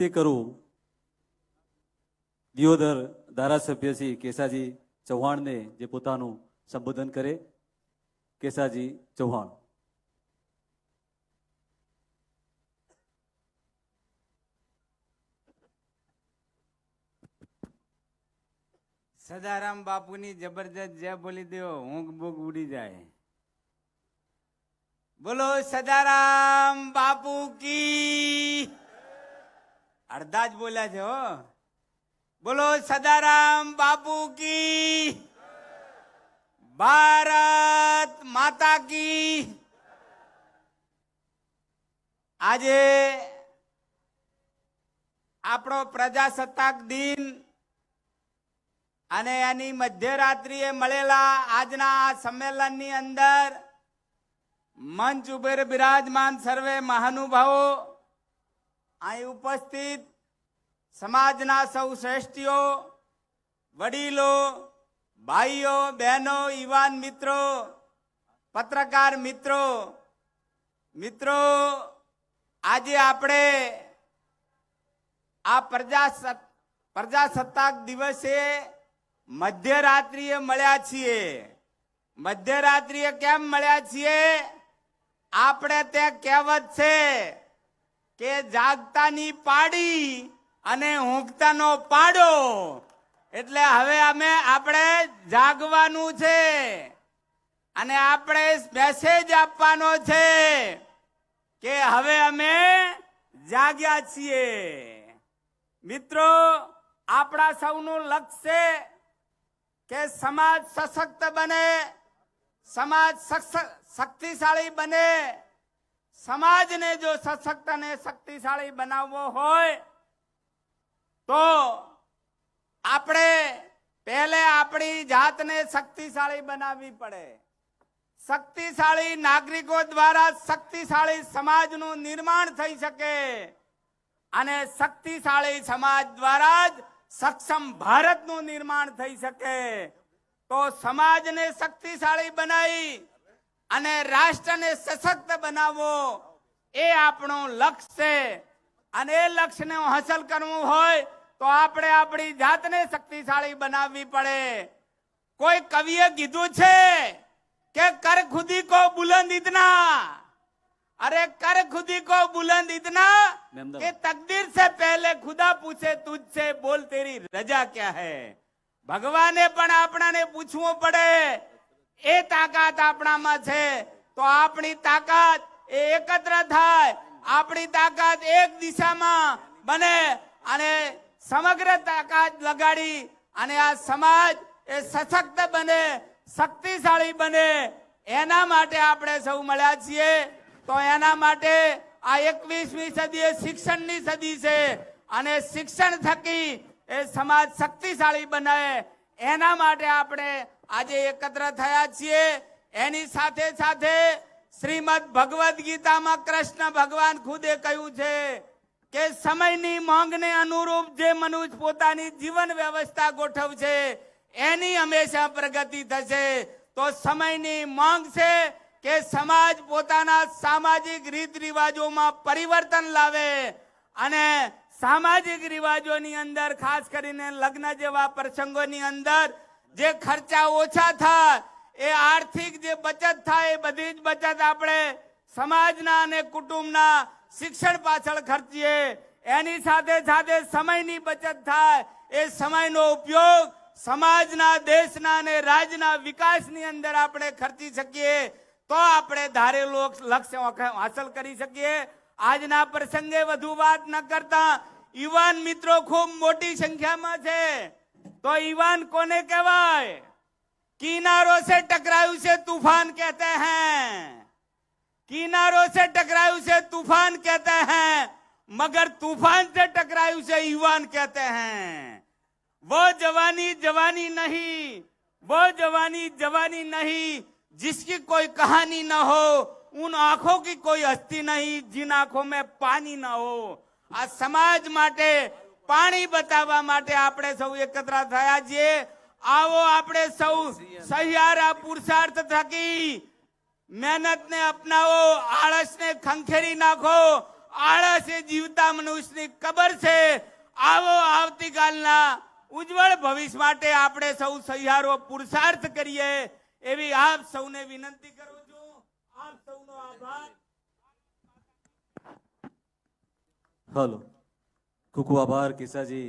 કરું દિયોદર ધારાસભ્ય શ્રી કેસાજી ચૌહાણને જે પોતાનું સંબોધન કરે. કેસાજી ચૌહાણ. સદારામ બાપુની જબરજસ્ત જય બોલી દો, ઊંઘ બૂઘ ઉડી જાય. બોલો સદારામ બાપુ કી. અડધા જ બોલ્યા છે હો. બોલો સદારામ બાપુ કી. ભારત માતા કી. આજે આપણો પ્રજાસત્તાક દિન અને એની મધ્યરાત્રિએ મળેલા આજના આ સંમેલનની અંદર મંચ ઉપર બિરાજમાન સર્વે મહાનુભાવો, અહીં ઉપસ્થિત સમાજના સૌ શ્રેષ્ઠીઓ, વડીલો, ભાઈઓ, બહેનો, યુવાન મિત્રો, પત્રકાર મિત્રો, આજે આપણે આ પ્રજાસત્તાક દિવસે મધ્યરાત્રિએ મળ્યા છીએ. મધ્યરાત્રિએ કેમ મળ્યા છીએ? આપણે તે કહેવત છે કે જાગતાની પાડી અને ઊંઘતાનો પાડો. એટલે હવે આપણે જાગવાનું છે અને આપણે મેસેજ આપવાનો છે કે હવે અમે જાગ્યા છીએ. મિત્રો, આપણા સૌનું લક્ષ્ય છે કે સમાજ સશક્ત બને, સમાજ શક્તિશાળી બને. સમાજને જો સશક્ત અને શક્તિશાળી બનાવવો હોય તો આપણે પહેલે આપણી જાતને શક્તિશાળી બનાવવી પડે. શક્તિશાળી નાગરિકો દ્વારા શક્તિશાળી સમાજનું નિર્માણ થઈ શકે અને શક્તિશાળી સમાજ દ્વારા જ સક્ષમ ભારતનું નિર્માણ થઈ શકે. તો સમાજને શક્તિશાળી બનાવી અને રાષ્ટ્રને સશક્ત બનાવવો એ આપણું લક્ષ્ય છે. અને એ લક્ષ્યને હાંસલ કરવું હોય તો આપણે આપણી જાતને શક્તિશાળી બનાવવી પડે. કોઈ કવિએ કીધું છે કે કર ખુદી કો બુલંદ ઇતના, अरे कर खुदी को बुलंद इतना कि तकदीर से पहले खुदा पूछे तुझसे बोल तेरी रजा क्या है. ભગવાને પણ આપણાને પૂછવું પડે. એ તાકાત આપણામાં છે તો આપણી તાકાત એ એકત્ર થાય, આપણી તાકાત એક દિશામાં બને અને સમગ્ર તાકાત લગાડી અને આ સમાજ એ સશક્ત બને, શક્તિશાળી બને. એના માટે આપણે સૌ મળ્યા છીએ. તો એના માટે આ 21મી સદી એ શિક્ષણની સદી છે અને શિક્ષણ થકી એ સમાજ શક્તિશાળી બને. એના માટે આપણે આજે એકત્ર થયા છીએ. એની સાથે સાથે શ્રીમદ ભગવદ ગીતામાં કૃષ્ણ ભગવાન ખુદે કહ્યું છે કે સમયની માંગને અનુરૂપ જે મનુષ્ય પોતાની જીવન વ્યવસ્થા ગોઠવશે એની હંમેશા પ્રગતિ થશે. તો સમયની માંગ છે કે સમાજ પોતાના સામાજિક રીત રિવાજોમાં પરિવર્તન લાવે અને સામાજિક રિવાજોની અંદર ખાસ કરીને લગ્ન જેવા પ્રસંગોની અંદર જે ખર્ચા ઓછા થાય, એ આર્થિક જે બચત થાય, એ બધી જ બચત આપણે સમાજના અને કુટુંબના શિક્ષણ પાછળ ખર્ચીએ. એની સાથે સાથે સમયની બચત થાય, એ સમયનો ઉપયોગ સમાજના, દેશના અને રાજ્યના વિકાસની અંદર આપણે ખર્ચી શકીએ તો આપણે ધારેલું લક્ષ્ય હાંસલ કરી શકીએ. આજના પ્રસંગે વધુ વાત ન કરતા યુવાન મિત્રો ખૂબ મોટી સંખ્યામાં છે. તો યુવાન કોને કહેવાય? કિનારો સે ટકરાયું છે તूफान कहते हैं, किनारों से टकराયું છે तूफान कहते हैं, मगर तूफान से टकराયું છે युवान कहते हैं. वो जवानी जवानी नहीं, वो जवानी जवानी नहीं जिसकी कोई कहानी ना हो, उन आंखों की कोई हस्ती नहीं जिन आंखों में पानी ना हो. આ સમાજ માટે પાણી બતાવવા માટે આપણે સૌ એકત્ર થયા છીએ. આવો આપણે સૌ સહિયારા પુરુષાર્થ થકી મહેનતને અપનાવો, આળસને ખંખેરી નાખો આળસ એ જીવતા મનુષ્યની કબર છે. આવો આવતીકાલના ઉજ્જવળ ભવિષ્ય માટે આપણે સૌ સહિયારો પુરુષાર્થ કરીએ એવી આપ સૌને વિનંતી કરું છું. આપ સૌનો આભાર. હલો ખૂબ ખૂબ આભાર કેસાજી